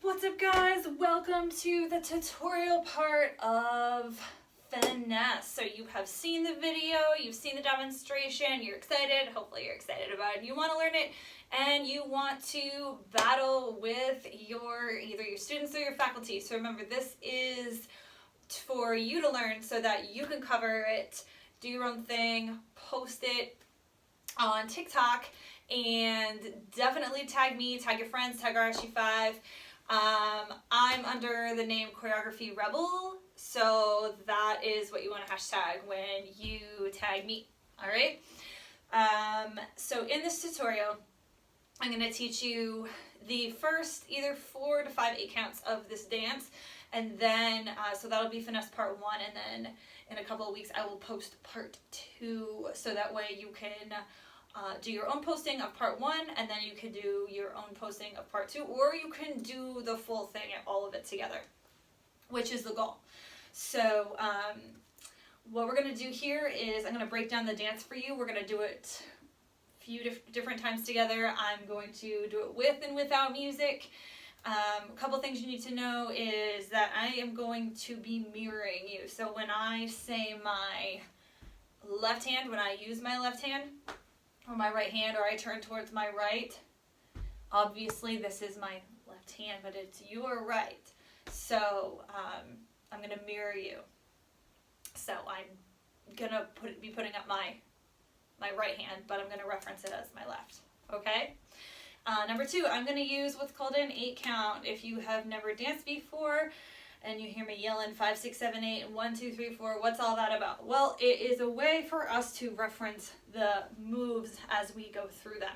What's up, guys? Welcome to the tutorial part of Finesse. So you have seen the video, you've seen the demonstration, you're excited, hopefully you're excited about it, you want to learn it, and you want to battle with either your students or your faculty. So remember, this is for you to learn so that you can cover it, do your own thing, post it on TikTok, and definitely tag me, tag your friends, tag RSU5. I'm under the name Choreography Rebel, so that is what you want to hashtag when you tag me, all right? So in this tutorial, I'm going to teach you the first either 4 to 5 8 counts of this dance, and then, so that'll be Finesse part 1, and then in a couple of weeks I will post part 2, so that way you can do your own posting of part 1, and then you can do your own posting of part 2, or you can do the full thing and all of it together, which is the goal. So what we're going to do here is I'm going to break down the dance for you. We're going to do it a few different times together. I'm going to do it with and without music. A couple things you need to know is that I am going to be mirroring you. So when I say my left hand, when I use my left hand, or my right hand, or I turn towards my right, obviously this is my left hand, but it's your right. So I'm going to mirror you. So I'm going to be putting up my right hand, but I'm going to reference it as my left. Okay? Number 2, I'm going to use what's called an 8 count. If you have never danced before, and you hear me yelling 5, 6, 7, 8, 1, 2, 3, 4, what's all that about? Well, it is a way for us to reference the moves as we go through them.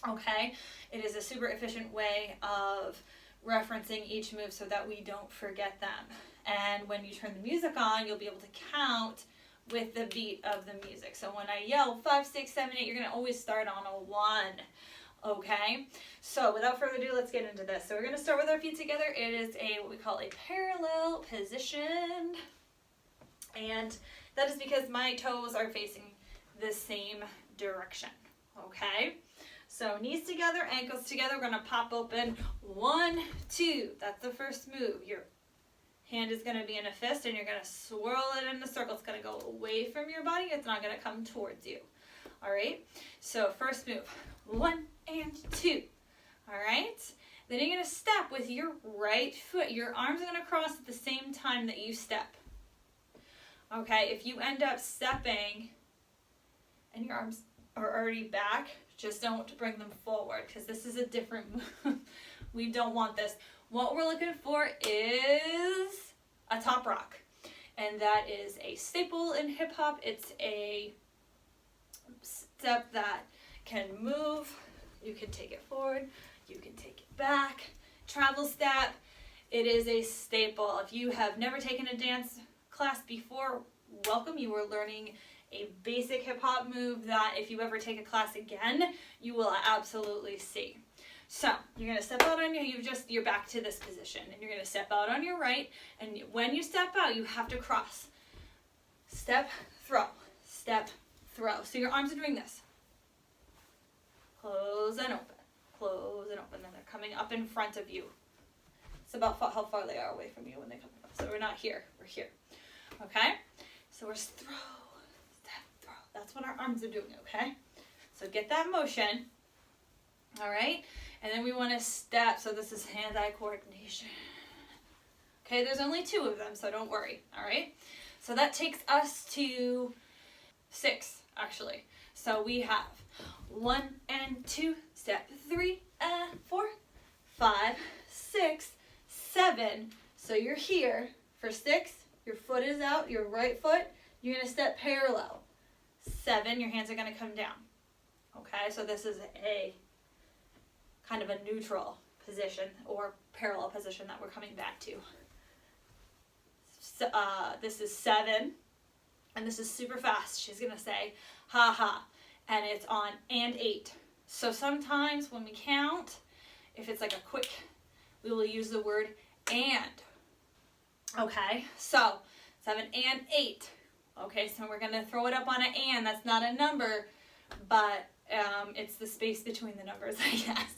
Okay? It is a super efficient way of referencing each move so that we don't forget them. And when you turn the music on, you'll be able to count with the beat of the music. So when I yell 5, 6, 7, 8, you're going to always start on a 1. Okay, so without further ado, let's get into this. So we're going to start with our feet together. It is what we call a parallel position, and that is because my toes are facing the same direction. Okay, so knees together, ankles together. We're going to pop open 1, 2. That's the first move. Your hand is going to be in a fist, and you're going to swirl it in a circle. It's going to go away from your body. It's not going to come towards you. All right, so first move, 1 and 2. All right, then you're going to step with your right foot. Your arms are going to cross at the same time that you step. Okay, if you end up stepping and your arms are already back, just don't bring them forward, because this is a different move. We don't want this. What we're looking for is a top rock, and that is a staple in hip hop. It's a step that can move. You can take it forward, you can take it back. Travel step. It is a staple. If you have never taken a dance class before, welcome. You are learning a basic hip hop move that if you ever take a class again, you will absolutely see. So you're going to step out on you're back to this position, and you're going to step out on your right, and when you step out, you have to cross. Step, throw, step, throw. So your arms are doing this. Close and open, close and open. Then they're coming up in front of you. It's about how far they are away from you when they come up. So we're not here, we're here. Okay? So we're throw, step, throw. That's what our arms are doing, okay? So get that motion. All right? And then we want to step. So this is hand-eye coordination. Okay, there's only 2 of them, so don't worry. All right? So that takes us to 6, actually. So we have 1 and 2, step 3 and 4, 5, 6, 7. So you're here for 6. Your foot is out, your right foot. You're going to step parallel. 7, your hands are going to come down. Okay, so this is a kind of a neutral position or parallel position that we're coming back to. So, this is 7, and this is super fast. She's going to say, ha ha. And it's on and 8. So sometimes when we count, if it's like a quick, we will use the word and. Okay, so 7 and 8. Okay, so we're going to throw it up on an and. That's not a number, but it's the space between the numbers, I guess.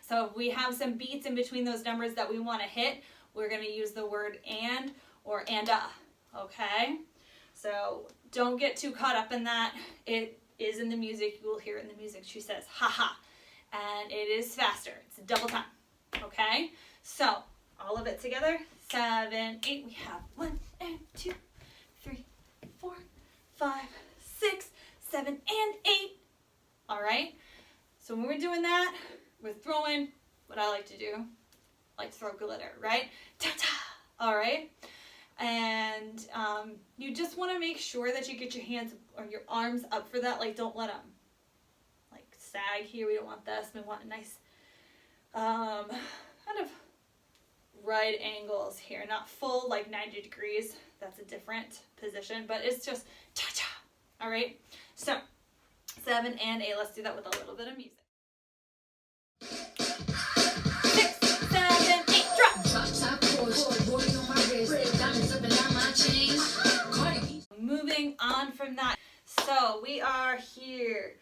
So if we have some beats in between those numbers that we want to hit, we're going to use the word and or and-a, okay? So don't get too caught up in that. It is in the music. You will hear it in the music. She says, ha-ha, and it is faster. It's double time, okay? So all of it together, 7, 8. We have 1 and 2, 3, 4, 5, 6, 7, and 8. All right? So when we're doing that, we're throwing what I like to do. I like to throw glitter, right? Ta-ta! All right? And you just want to make sure that you get your hands or your arms up for that. Like, don't let them, like, sag here. We don't want this. We want a nice kind of right angles here. Not full, like, 90 degrees. That's a different position. But it's just ta-ta! All right? So 7 and 8. Let's do that with a little bit of music. 6, 7, 8. Drop. Moving on from that. So we are here.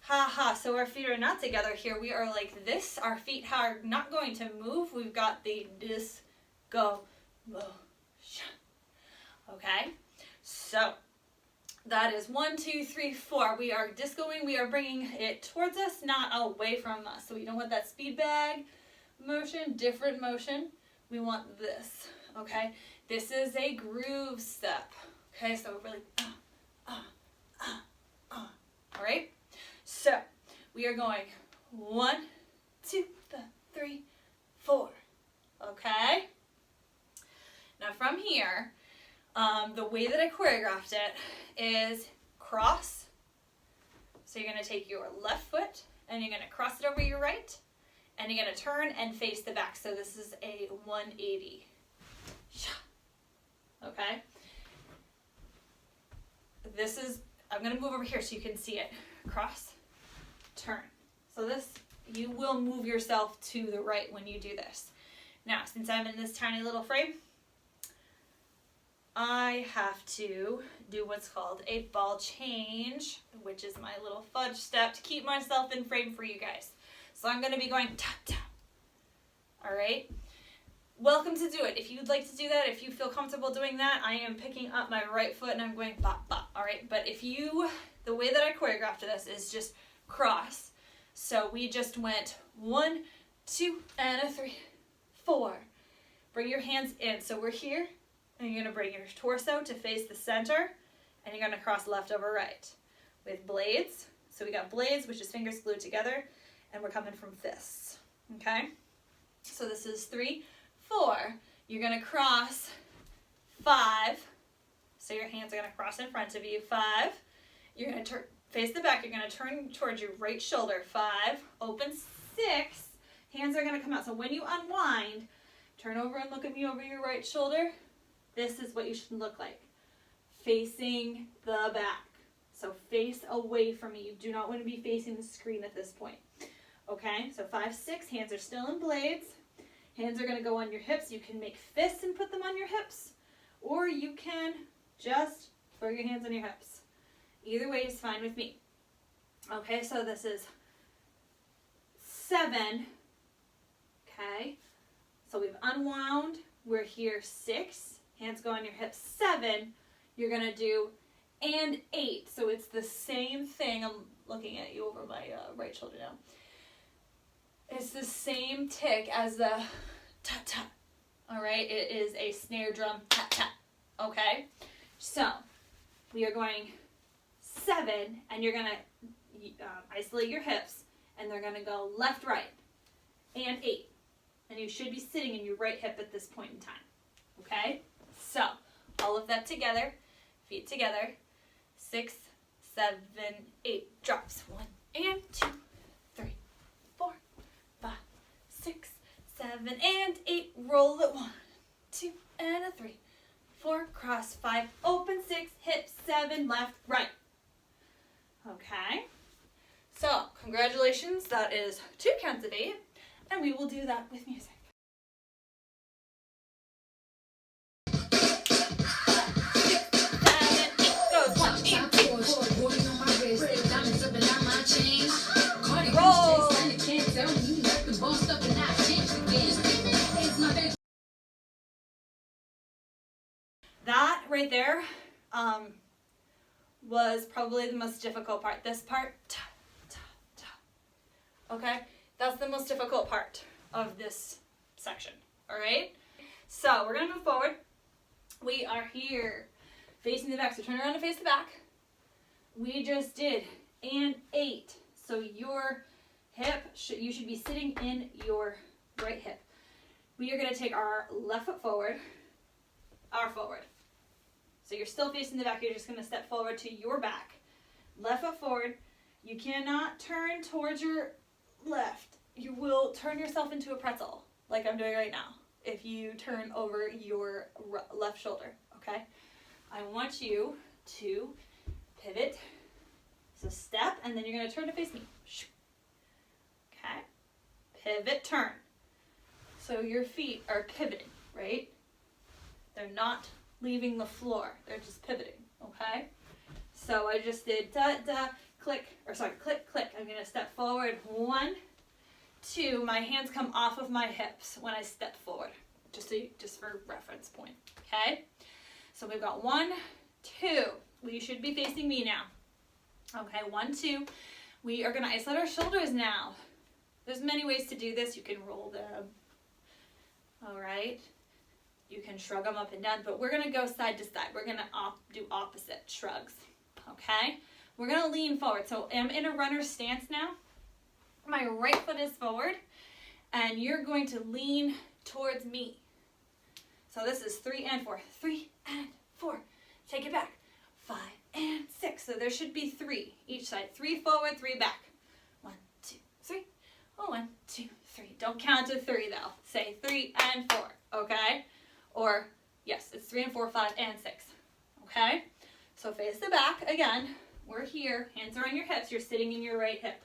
Ha ha. So our feet are not together here. We are like this. Our feet are not going to move. We've got the disco motion. Okay? So that is 1, 2, 3, 4. We are discoing. We are bringing it towards us, not away from us. So we don't want that speed bag motion, different motion. We want this, okay? This is a groove step, okay? So really, all right? So we are going 1, 2, 3, 4, okay? Now from here, the way that I choreographed it is cross. So you're going to take your left foot and you're going to cross it over your right and you're going to turn and face the back. So this is a 180. Okay? This is, I'm going to move over here so you can see it. Cross, turn. So this, you will move yourself to the right when you do this. Now, since I'm in this tiny little frame, I have to do what's called a ball change, which is my little fudge step to keep myself in frame for you guys. So I'm going to be going ta-ta. All right? Welcome to do it. If you'd like to do that, if you feel comfortable doing that, I am picking up my right foot and I'm going bop, bop. All right? But if you, the way that I choreographed this is just cross. So we just went 1, 2, and a 3, 4. Bring your hands in. So we're here. And you're going to bring your torso to face the center, and you're going to cross left over right with blades. So we got blades, which is fingers glued together, and we're coming from fists, okay? So this is 3, 4. You're going to cross 5. So your hands are going to cross in front of you. 5. You're going to face the back. You're going to turn towards your right shoulder. 5. Open 6. Hands are going to come out. So when you unwind, turn over and look at me over your right shoulder. This is what you should look like, facing the back. So face away from me. You do not want to be facing the screen at this point. Okay, so 5, 6, hands are still in blades. Hands are going to go on your hips. You can make fists and put them on your hips, or you can just throw your hands on your hips. Either way is fine with me. Okay, so this is 7. Okay, so we've unwound. We're here 6. Hands go on your hips. 7, you're going to do and 8. So it's the same thing. I'm looking at you over my right shoulder now. It's the same tick as the ta-ta. All right? It is a snare drum ta-ta. Okay? So we are going 7, and you're going to isolate your hips, and they're going to go left, right, and 8. And you should be sitting in your right hip at this point in time. Okay? So, all of that together, feet together, 6, 7, 8, drops, 1 and 2, 3, 4, 5, 6, 7, and 8, roll it, 1, 2, and a 3, 4, cross, 5, open, 6, hip, 7, left, right. Okay, so congratulations, that is 2 counts of 8, and we will do that with music. Roll. right there was probably the most difficult part. This part, ta, ta, ta. Okay? That's the most difficult part of this section. All right? So we're going to move forward. We are here facing the back. So turn around and face the back. We just did and 8. So your hip, you should be sitting in your right hip. We are going to take our left foot forward, our forward. So you're still facing the back. You're just going to step forward to your back. Left foot forward. You cannot turn towards your left. You will turn yourself into a pretzel, like I'm doing right now, if you turn over your left shoulder, okay? I want you to pivot. So step, and then you're going to turn to face me. Okay? Pivot, turn. So your feet are pivoting, right? They're not leaving the floor. They're just pivoting, okay? So I just did click, click, click. I'm going to step forward. 1, 2. My hands come off of my hips when I step forward, just for reference point, okay? So we've got 1, 2. We should be facing me now. Okay, 1, 2. We are going to isolate our shoulders now. There's many ways to do this. You can roll them. All right. You can shrug them up and down, but we're going to go side to side. We're going to do opposite shrugs. Okay? We're going to lean forward. So I'm in a runner's stance now. My right foot is forward, and you're going to lean towards me. So this is 3 and 4. 3 and 4. Take it back. 5 and 6. So there should be 3 each side. 3 forward, 3 back. 1, 2, 3. Oh, 1, 2, 3. Don't count to 3 though. Say 3 and 4. Okay? Or yes, it's 3 and 4, 5 and 6. Okay? So face the back again. We're here. Hands are on your hips. You're sitting in your right hip.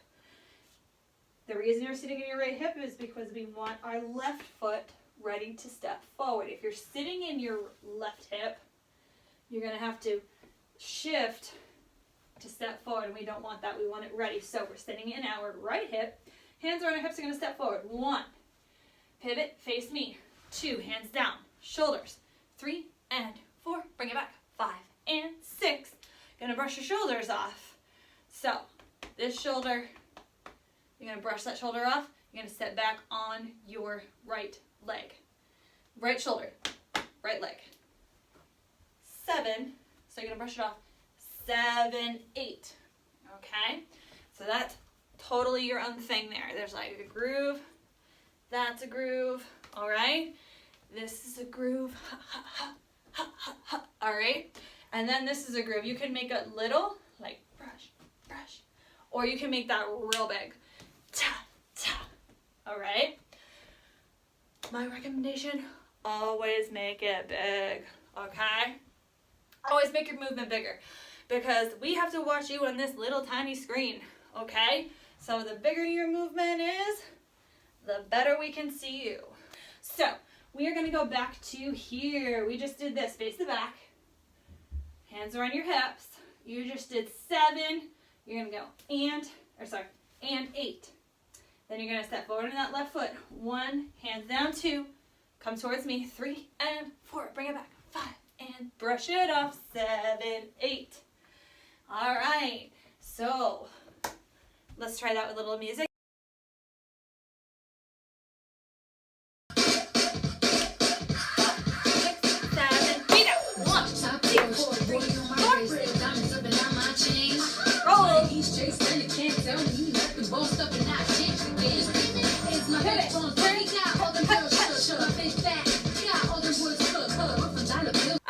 The reason you're sitting in your right hip is because we want our left foot ready to step forward. If you're sitting in your left hip, you're going to have to shift to step forward, and we don't want that. We want it ready. So we're sitting in our right hip. Hands are on our hips. Are going to step forward. 1. Pivot. Face me. 2. Hands down. Shoulders. 3 and 4. Bring it back. 5 and 6. Going to brush your shoulders off. So this shoulder, you're going to brush that shoulder off. You're going to step back on your right leg. Right shoulder. Right leg. 7. So you're going to brush it off. 7, 8. Okay? So that's totally your own thing there. There's like a groove. That's a groove. All right? This is a groove. Ha, ha, ha, ha, ha, ha. All right? And then this is a groove. You can make it little, like brush, brush. Or you can make that real big. Ta, ta. All right? My recommendation, always make it big. Okay? Always make your movement bigger, because we have to watch you on this little tiny screen, okay? So the bigger your movement is, the better we can see you. So we are going to go back to here. We just did this. Face the back. Hands are on your hips. You just did 7. You're going to go and 8. Then you're going to step forward in that left foot. 1, hands down, 2. Come towards me. 3 and 4. Bring it back. 5. And brush it off. 7, 8. All right. So let's try that with a little music.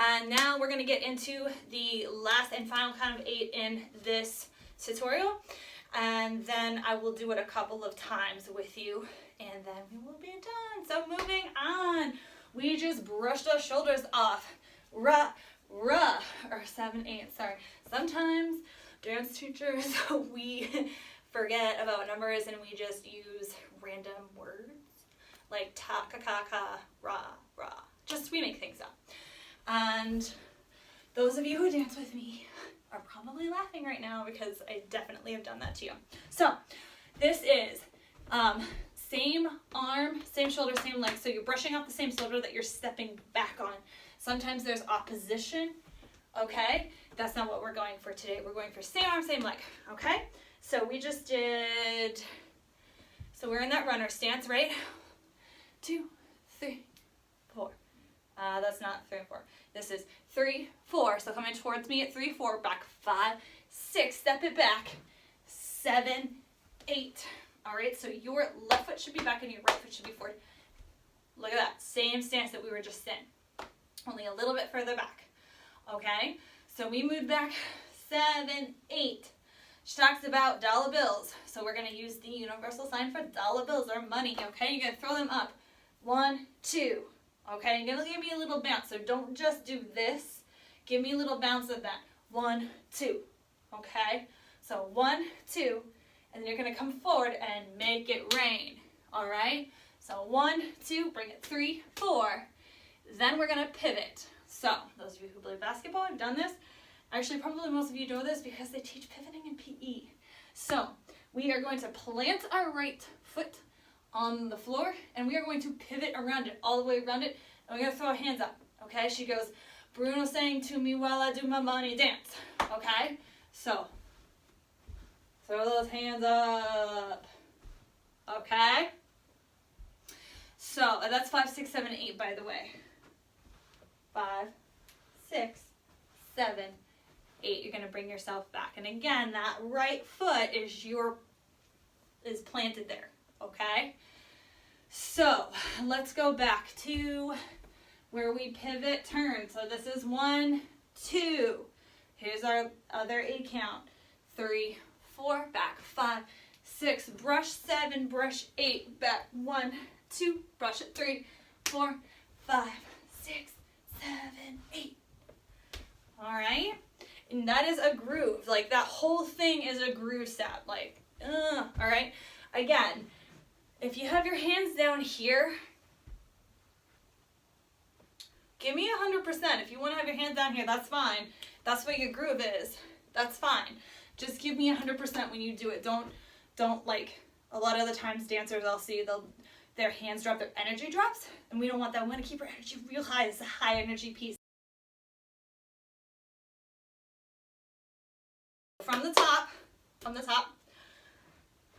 And now we're going to get into the last and final count of 8 in this tutorial, and then I will do it a couple of times with you, and then we will be done. So moving on, we just brushed our shoulders off. Ra, ra, or 7, 8, sorry. Sometimes dance teachers, we forget about numbers and we just use random words like ta, ka, ka, ka, ra, ra. Just, we make things up. And those of you who dance with me are probably laughing right now because I definitely have done that to you. So this is same arm, same shoulder, same leg. So you're brushing off the same shoulder that you're stepping back on. Sometimes there's opposition, okay? That's not what we're going for today. We're going for same arm, same leg, okay? So we just did, so we're in that runner stance, right? 2, 3, 4. That's not 3 and 4. This is 3, 4. So coming towards me at 3, 4, back 5, 6, step it back, 7, 8. All right, so your left foot should be back and your right foot should be forward. Look at that, same stance that we were just in, only a little bit further back. Okay, so we moved back 7, 8. She talks about dollar bills, so we're gonna use the universal sign for dollar bills or money. Okay, you're gonna throw them up. 1, 2. Okay, you're gonna give me a little bounce, so don't just do this. Give me a little bounce of that. 1, 2. Okay, so 1, 2, and then you're gonna come forward and make it rain. All right, so 1, 2, bring it 3, 4. Then we're gonna pivot. So those of you who play basketball have done this. Actually, probably most of you know this because they teach pivoting in PE. So we are going to plant our right foot on the floor, and we are going to pivot around it, all the way around it, and we're going to throw our hands up, okay? She goes, Bruno sang to me while I do my money dance, okay? So throw those hands up, okay? So that's 5, 6, 7, 8, by the way. 5, 6, 7, 8. You're going to bring yourself back. And again, that right foot is planted there, okay? So let's go back to where we pivot, turn. So this is 1, 2. Here's our other 8 count. 3, 4, back 5, 6, brush 7, brush 8, back 1, 2, brush it 3, 4, 5, 6, 7, 8. All right, and that is a groove. Like that whole thing is a groove step. Like, all right. Again, if you have your hands down here, give me 100%. If you want to have your hands down here, that's fine. That's what your groove is. That's fine. Just give me 100% when you do it. Don't like a lot of the times dancers I'll see their hands drop, their energy drops, and we don't want that. We want to keep our energy real high. It's a high energy piece. From the top,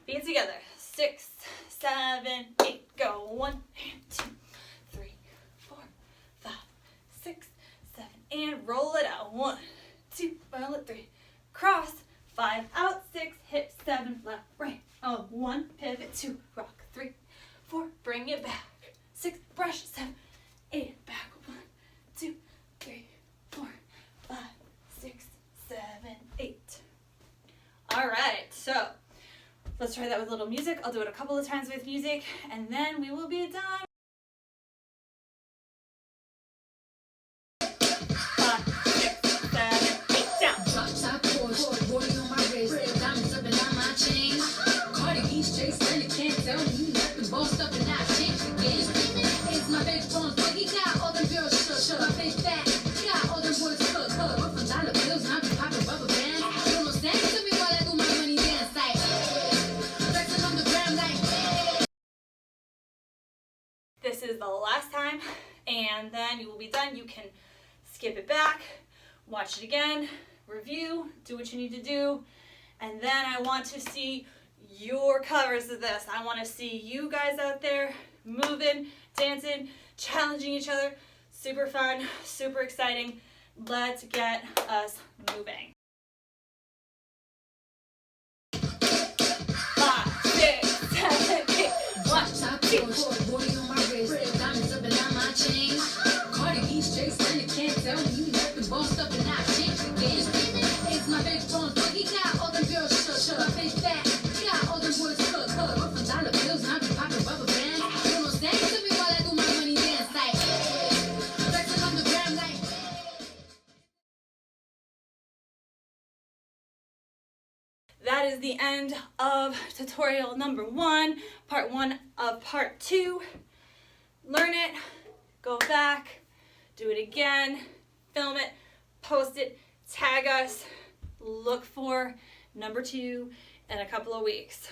feet together. 6, 7, 8, go. 1, 2, 3, 4, 5, 6, 7, and roll it out. 1, 2, roll it 3, cross, 5, out, 6, hip, 7, left, right. 1, pivot, 2, rock, 3, 4, bring it back. 6, brush, 7, 8, back. 1, 2, 3, 4, 5, 6, 7, 8. All right, so let's try that with a little music. I'll do it a couple of times with music, and then we will be done. 5, 6, 7, 8, down. Drop top Porsche, rolling on my wrist, diamonds up and down my chain. Cardi B straight, and you can't tell me nothing. Bossed up and I changed again. It's my big phone, but he got all them girls shook. My big fat, got all them boys cooked. Up from dollar bills, now we popping rubber bands. You almost dance to me while I do my money dance like. Flexing on the ground like. This is the last time, and then you will be done. You can skip it back, watch it again, review, do what you need to do, and then I want to see your covers of this. I want to see you guys out there moving, dancing, challenging each other. Super fun, super exciting. Let's get us moving. 5, 6, 7, 8. 1, 2, 3. Rolling on my wrist, diamonds up and down my chain. Cardi B straight, and you can't tell me nothing. Bossed up and I changed again. It's my big phone, but he got all them girls shook. My big fat, got all them boys cooked. Up from dollar bills, now we popping rubber bands. You almost dance to me while I do my money dance like. Flexing on the ground like. That is the end of tutorial number 1, part 1 of part 2. Learn it, go back, do it again, film it, post it, tag us, look for number 2 in a couple of weeks.